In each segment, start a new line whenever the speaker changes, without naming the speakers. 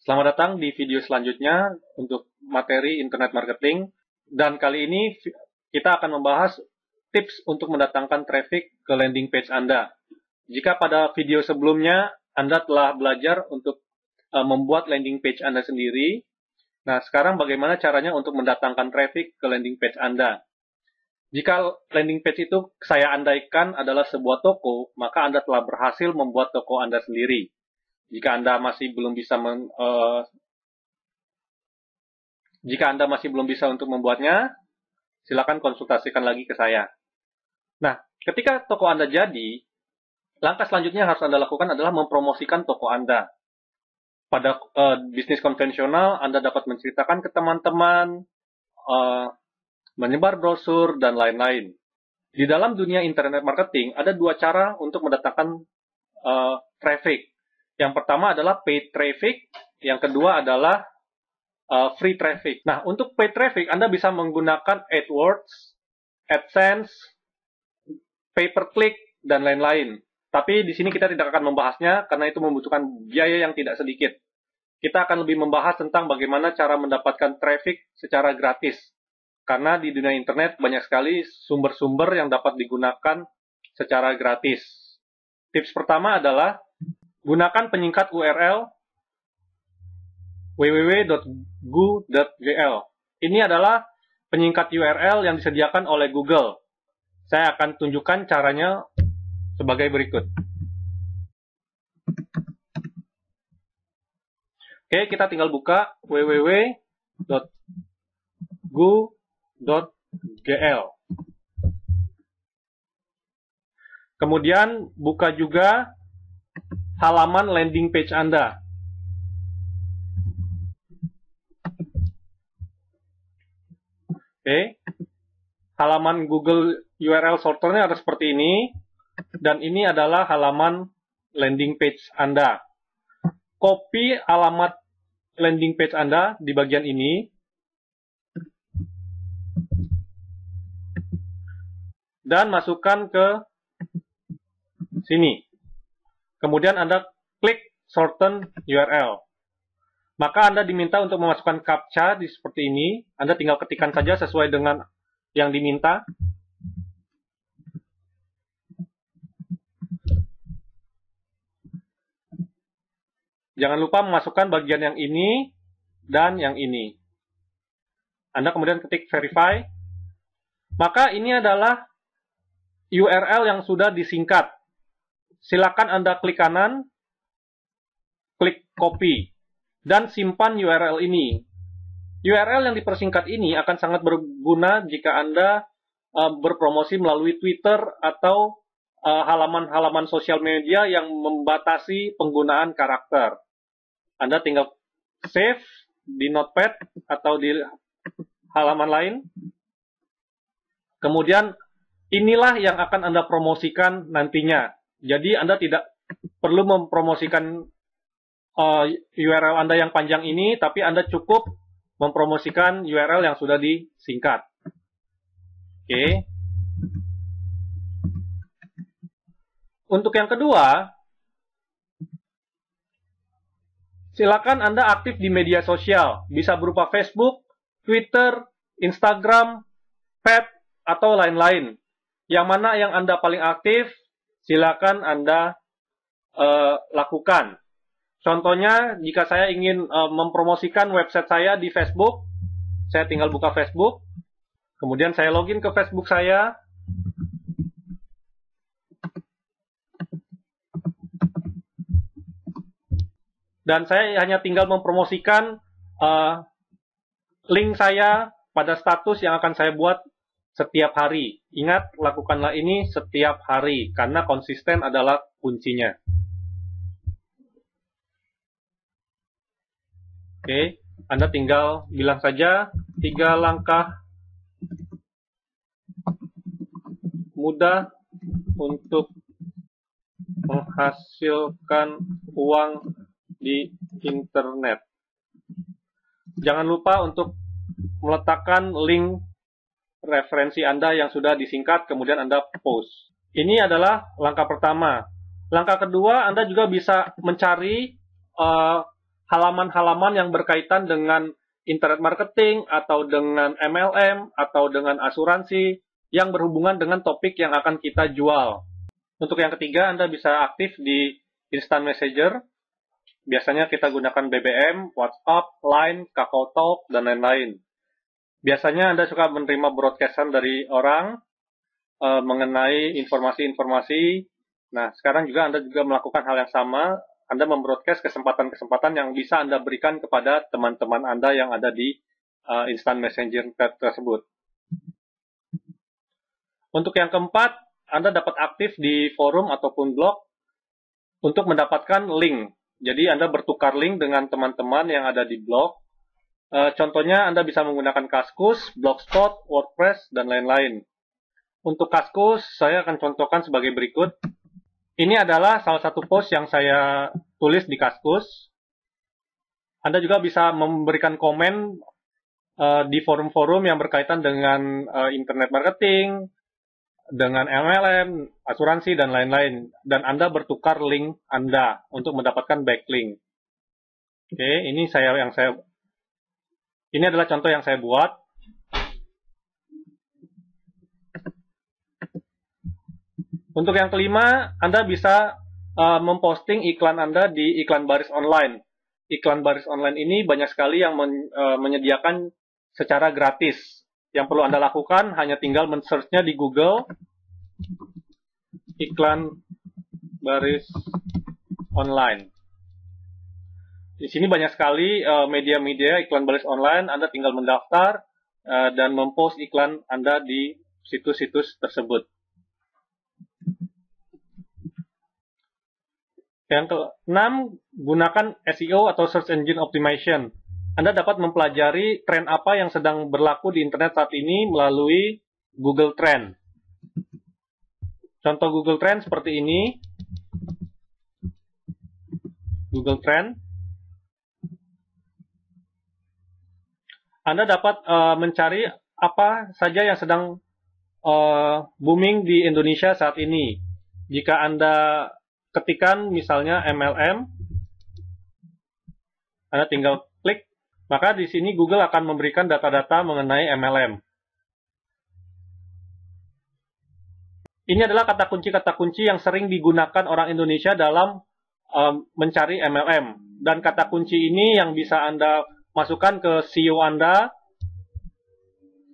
Selamat datang di video selanjutnya untuk materi internet marketing. Dan kali ini kita akan membahas tips untuk mendatangkan traffic ke landing page Anda. Jika pada video sebelumnya Anda telah belajar untuk membuat landing page Anda sendiri, nah sekarang bagaimana caranya untuk mendatangkan traffic ke landing page Anda. Jika landing page itu saya andaikan adalah sebuah toko, maka Anda telah berhasil membuat toko Anda sendiri. Jika Anda masih belum bisa untuk membuatnya, silakan konsultasikan lagi ke saya. Nah, ketika toko Anda jadi, langkah selanjutnya yang harus Anda lakukan adalah mempromosikan toko Anda. Pada bisnis konvensional, Anda dapat menceritakan ke teman-teman, menyebar brosur, dan lain-lain. Di dalam dunia internet marketing, ada dua cara untuk mendatangkan traffic. Yang pertama adalah paid traffic, yang kedua adalah free traffic. Nah, untuk paid traffic, Anda bisa menggunakan AdWords, AdSense, pay-per-click, dan lain-lain. Tapi di sini kita tidak akan membahasnya, karena itu membutuhkan biaya yang tidak sedikit. Kita akan lebih membahas tentang bagaimana cara mendapatkan traffic secara gratis. Karena di dunia internet banyak sekali sumber-sumber yang dapat digunakan secara gratis. Tips pertama adalah gunakan penyingkat URL www.gu.gl. Ini adalah penyingkat URL yang disediakan oleh Google. Saya akan tunjukkan caranya sebagai berikut. Oke, kita tinggal buka www.gu.gl. Kemudian buka juga halaman landing page Anda. Oke. Halaman Google URL sorternya ada seperti ini. Dan ini adalah halaman landing page Anda. Copy alamat landing page Anda di bagian ini. Dan masukkan ke sini. Kemudian Anda klik shorten URL. Maka Anda diminta untuk memasukkan CAPTCHA seperti ini. Anda tinggal ketikkan saja sesuai dengan yang diminta. Jangan lupa memasukkan bagian yang ini dan yang ini. Anda kemudian ketik verify. Maka ini adalah URL yang sudah disingkat. Silakan Anda klik kanan, klik copy, dan simpan URL ini. URL yang dipersingkat ini akan sangat berguna jika Anda berpromosi melalui Twitter atau halaman-halaman sosial media yang membatasi penggunaan karakter. Anda tinggal save di Notepad atau di halaman lain. Kemudian inilah yang akan Anda promosikan nantinya. Jadi Anda tidak perlu mempromosikan URL Anda yang panjang ini, tapi Anda cukup mempromosikan URL yang sudah disingkat. Oke. Untuk yang kedua, silakan Anda aktif di media sosial. Bisa berupa Facebook, Twitter, Instagram, Pet, atau lain-lain. Yang mana yang Anda paling aktif, silakan Anda lakukan. Contohnya, jika saya ingin mempromosikan website saya di Facebook, saya tinggal buka Facebook, kemudian saya login ke Facebook saya, dan saya hanya tinggal mempromosikan link saya pada status yang akan saya buat setiap hari. Ingat, lakukanlah ini setiap hari, karena konsisten adalah kuncinya. Oke, Anda tinggal bilang saja 3 langkah mudah untuk menghasilkan uang di internet. Jangan lupa untuk meletakkan link referensi Anda yang sudah disingkat, kemudian Anda post. Ini adalah langkah pertama. Langkah kedua, Anda juga bisa mencari halaman-halaman yang berkaitan dengan internet marketing atau dengan MLM atau dengan asuransi yang berhubungan dengan topik yang akan kita jual. Untuk yang ketiga, Anda bisa aktif di Instant Messenger. Biasanya kita gunakan BBM, WhatsApp, Line, KakaoTalk, dan lain-lain. Biasanya Anda suka menerima broadcastan dari orang mengenai informasi-informasi. Nah, sekarang juga Anda juga melakukan hal yang sama. Anda membroadcast kesempatan-kesempatan yang bisa Anda berikan kepada teman-teman Anda yang ada di Instant Messenger tersebut. Untuk yang keempat, Anda dapat aktif di forum ataupun blog untuk mendapatkan link. Jadi Anda bertukar link dengan teman-teman yang ada di blog. Contohnya Anda bisa menggunakan Kaskus, Blogspot, WordPress, dan lain-lain. Untuk Kaskus, saya akan contohkan sebagai berikut. Ini adalah salah satu post yang saya tulis di Kaskus. Anda juga bisa memberikan komen di forum-forum yang berkaitan dengan internet marketing, dengan MLM, asuransi, dan lain-lain. Dan Anda bertukar link Anda untuk mendapatkan backlink. Oke, ini adalah contoh yang saya buat. Untuk yang kelima, Anda bisa memposting iklan Anda di iklan baris online. Iklan baris online ini banyak sekali yang menyediakan secara gratis. Yang perlu Anda lakukan hanya tinggal men-search-nya di Google, iklan baris online. Di sini banyak sekali media-media iklan baris online. Anda tinggal mendaftar dan mempost iklan Anda di situs-situs tersebut. Yang keenam, gunakan SEO atau Search Engine Optimization. Anda dapat mempelajari tren apa yang sedang berlaku di internet saat ini melalui Google Trend. Contoh Google Trend seperti ini. Google Trend. Anda dapat mencari apa saja yang sedang booming di Indonesia saat ini. Jika Anda ketikan misalnya MLM, Anda tinggal klik, maka di sini Google akan memberikan data-data mengenai MLM. Ini adalah kata kunci yang sering digunakan orang Indonesia dalam mencari MLM. Dan kata kunci ini yang bisa Anda masukkan ke SEO Anda.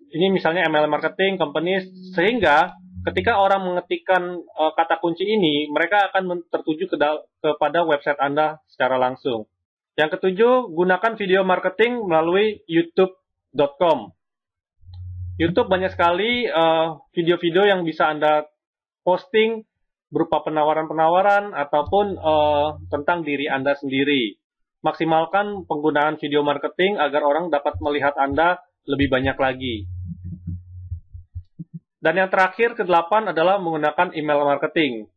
Ini misalnya MLM marketing, companies, sehingga ketika orang mengetikkan kata kunci ini, mereka akan tertuju kepada website Anda secara langsung. Yang ketujuh, gunakan video marketing melalui youtube.com. YouTube banyak sekali video-video yang bisa Anda posting berupa penawaran-penawaran ataupun tentang diri Anda sendiri. Maksimalkan penggunaan video marketing agar orang dapat melihat Anda lebih banyak lagi. Dan yang terakhir, ke-8 adalah menggunakan email marketing.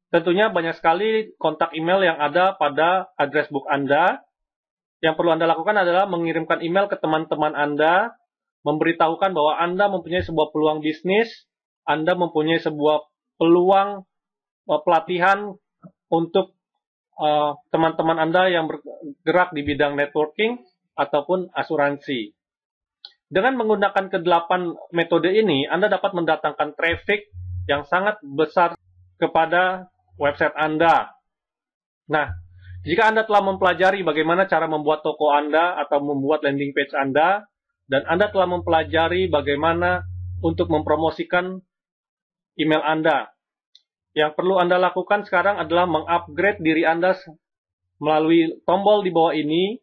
Tentunya banyak sekali kontak email yang ada pada address book Anda. Yang perlu Anda lakukan adalah mengirimkan email ke teman-teman Anda, memberitahukan bahwa Anda mempunyai sebuah peluang bisnis, Anda mempunyai sebuah peluang pelatihan untuk teman-teman Anda yang bergerak di bidang networking ataupun asuransi. Dengan menggunakan ke-8 metode ini, Anda dapat mendatangkan traffic yang sangat besar kepada website Anda. Nah, jika Anda telah mempelajari bagaimana cara membuat toko Anda atau membuat landing page Anda, dan Anda telah mempelajari bagaimana untuk mempromosikan email Anda, yang perlu Anda lakukan sekarang adalah mengupgrade diri Anda melalui tombol di bawah ini.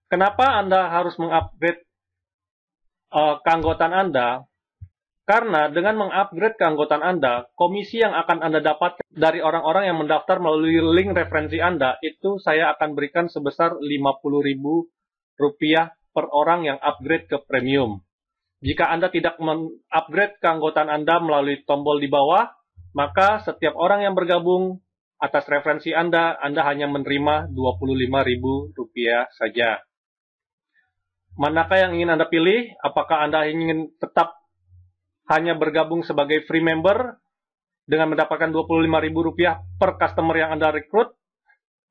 Kenapa Anda harus mengupgrade keanggotaan Anda? Karena dengan mengupgrade keanggotaan Anda, komisi yang akan Anda dapat dari orang-orang yang mendaftar melalui link referensi Anda, itu saya akan berikan sebesar Rp50.000 per orang yang upgrade ke premium. Jika Anda tidak mengupgrade keanggotaan Anda melalui tombol di bawah, maka setiap orang yang bergabung atas referensi Anda hanya menerima Rp25.000 saja. Manakah yang ingin Anda pilih? Apakah Anda ingin tetap hanya bergabung sebagai free member dengan mendapatkan Rp25.000 per customer yang Anda rekrut?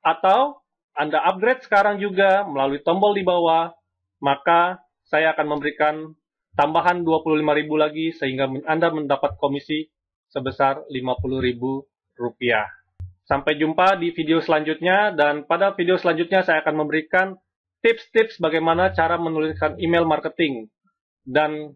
Atau Anda upgrade sekarang juga melalui tombol di bawah, maka saya akan memberikan tambahan 25.000 lagi sehingga Anda mendapat komisi sebesar Rp50.000. Sampai jumpa di video selanjutnya, dan pada video selanjutnya saya akan memberikan tips-tips bagaimana cara menuliskan email marketing. Dan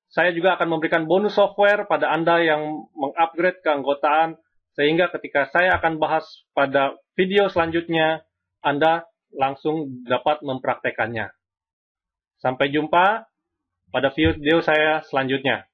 saya juga akan memberikan bonus software pada Anda yang mengupgrade keanggotaan, sehingga ketika saya akan bahas pada video selanjutnya, Anda langsung dapat mempraktekannya. Sampai jumpa pada video saya selanjutnya.